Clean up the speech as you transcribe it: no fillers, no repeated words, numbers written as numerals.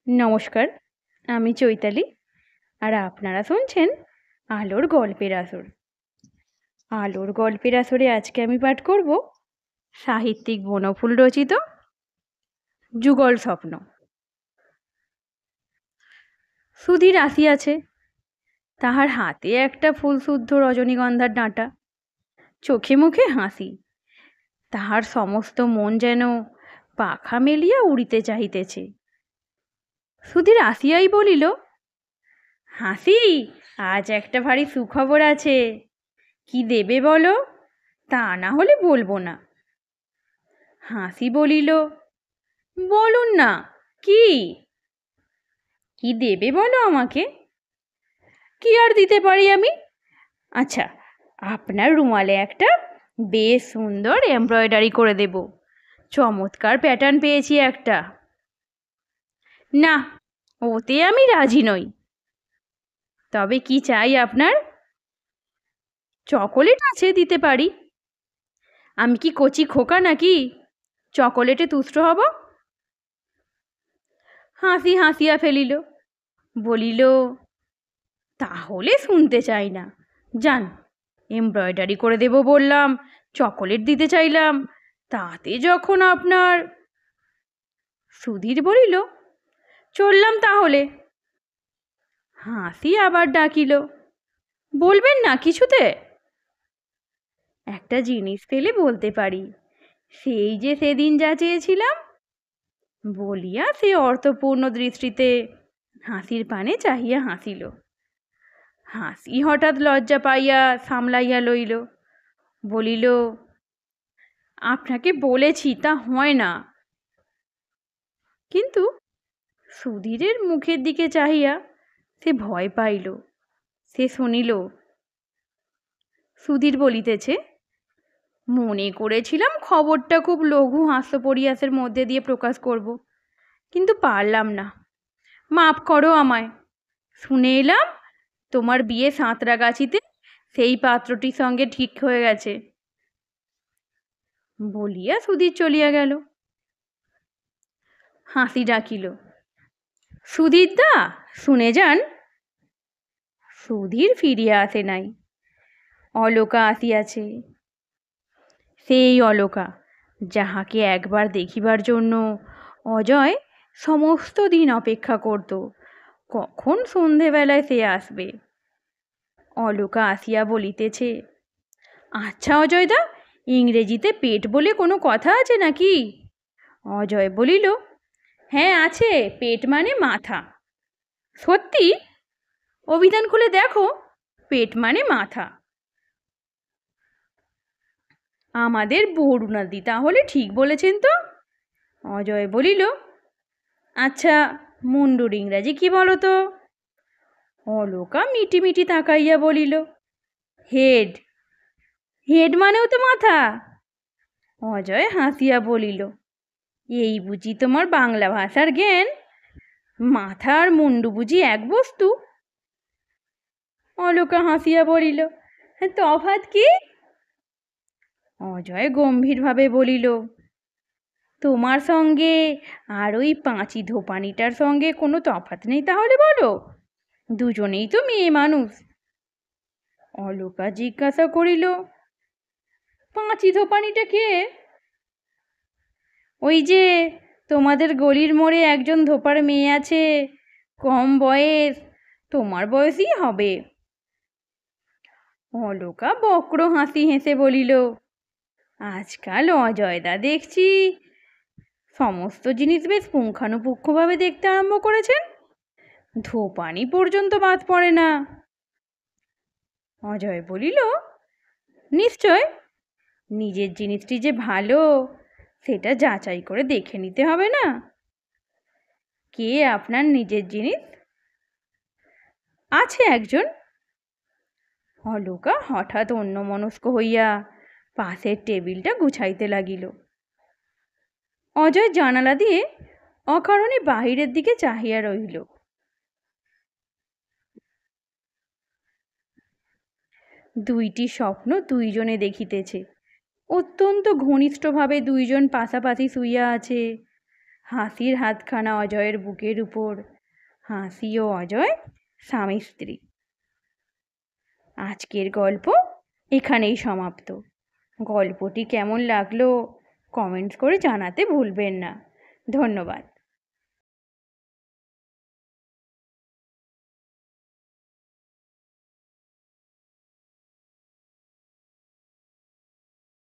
নমস্কার, আমি চৈতালি। আর আপনারা শুনছেন আলোর গল্পের আসর। আলোর গল্পের আসরে আজকে আমি পাঠ করব সাহিত্যিক বনফুল রচিত যুগল স্বপ্ন। সুধীর আসিয়াছে, তাহার হাতে একটা ফুলশুদ্ধ রজনীগন্ধার ডাঁটা, চোখে মুখে হাসি। তাহার সমস্ত মন যেন পাখা মেলিয়া উড়িতে চাহিতেছে। সুধীর আসিয়াই বলিল, হাসি, আজ একটা ভারী সুখবর আছে। কি দেবে বলো, তা না হলে বলবো না। হাসি বলিল, বলুন না, কি কি দেবে বলো আমাকে। কি আর দিতে পারি আমি? আচ্ছা, আপনার রুমালে একটা বেশ সুন্দর এমব্রয়ডারি করে দেব। চমৎকার প্যাটার্ন পেয়েছি একটা। না, ওতে আমি রাজি নই। তবে কি চাই আপনার? চকোলেট আছে, দিতে পারি। আমি কি কচি খোকা নাকি চকোলেটে তুষ্ট হব? হাসি হাসিয়া ফেলিল, বলিল, তাহলে শুনতে চাই না। যান, এমব্রয়ডারি করে দেব বললাম, চকোলেট দিতে চাইলাম, তাতে যখন আপনার। সুধীর বলিল, চললাম তাহলে। হাসি আবার ডাকিল, বলবেন না কিছুতে? একটা জিনিস পেলে বলতে পারি, সেই যে সেদিন যা চেয়েছিলাম। বলিয়া সে অর্থপূর্ণ দৃষ্টিতে হাসির পানে চাহিয়া হাসিল। হাসি হঠাৎ লজ্জা পাইয়া সামলাইয়া লইল, বলিল, আপনাকে বলেছি তা হয় না। কিন্তু সুধীরের মুখের দিকে চাহিয়া সে ভয় পাইল। সে শুনিল, সুধীর বলিতেছে, মনে করেছিলাম খবরটা খুব লঘু হাস্যপরিহাসের মধ্যে দিয়ে প্রকাশ করব, কিন্তু পারলাম না। মাফ করো আমায়। শুনে এলাম তোমার বিয়ে সাঁতরাগাছিতে সেই পাত্রটির সঙ্গে ঠিক হয়ে গেছে। বলিয়া সুধীর চলিয়া গেল। হাসি ডাকিল, সুধীর দা, শুনে যান। সুধীর ফিরিয়া আসে নাই। অলোকা আসিয়াছে। সেই অলোকা, যাহাকে একবার দেখিবার জন্য অজয় সমস্ত দিন অপেক্ষা করত, কখন সন্ধেবেলায় সে আসবে। অলোকা আসিয়া বলিতেছে, আচ্ছা অজয়দা, ইংরেজিতে পেট বলে কোনো কথা আছে নাকি? অজয় বলিল, হ্যাঁ আছে, পেট মানে মাথা। সত্যি? অভিধান খুলে দেখো, পেট মানে মাথা। আমাদের বরুণাদি তাহলে ঠিক বলেছেন তো? অজয় বলিল, আচ্ছা, মুন্ডুর ইংরাজি কি বলো তো? অলোকা মিটি মিটি তাকাইয়া বলিল, হেড। হেড মানেও তো মাথা। অজয় হাসিয়া বলিল, এই বুঝি তোমার বাংলা ভাষার জ্ঞান? মাথা আর মুন্ডু বুঝি এক বস্তু? অলোকা হাসিয়া বলিল, তফাৎ কি? অজয় গম্ভীরভাবে বলিল, তোমার সঙ্গে আর ওই পাঁচি ধোপানিটার সঙ্গে কোনো তফাৎ নেই তাহলে বলো? দুজনেই তো মেয়ে মানুষ। অলোকা জিজ্ঞাসা করিল, পাঁচি ধোপানিটা কে? ওই যে তোমাদের গলির মোড়ে একজন ধোপার মেয়ে আছে, কম বয়স, তোমার বয়সই হবে। অলোকা বক্র হাসি হেসে বলিল, আজকাল অজয়দা দেখছি সমস্ত জিনিস বেশ পুঙ্খানুপুঙ্খভাবে দেখতে আরম্ভ করেছেন, ধোপানি পর্যন্ত বাদ পড়ে না। অজয় বলিল, নিশ্চয়, নিজের জিনিসটি যে ভালো সেটা যাচাই করে দেখে নিতে হবে না? কে আপনার নিজের জিনিস? আছে একজন। অলোকা হঠাৎ অন্যমনস্ক হইয়া পাশের টেবিলটা গুছাইতে লাগিল। অজয় জানালা দিয়ে অকারণে বাহিরের দিকে চাহিয়া রহিল। দুইটি স্বপ্ন দুইজনে দেখিতেছে। অত্যন্ত ঘনিষ্ঠভাবে দুইজন পাশাপাশি শুইয়া আছে, হাসির হাতখানা অজয়ের বুকের উপর। হাসি ও অজয় স্বামী স্ত্রী। আজকের গল্প এখানেই সমাপ্ত। গল্পটি কেমন লাগলো কমেন্টস করে জানাতে ভুলবেন না। ধন্যবাদ।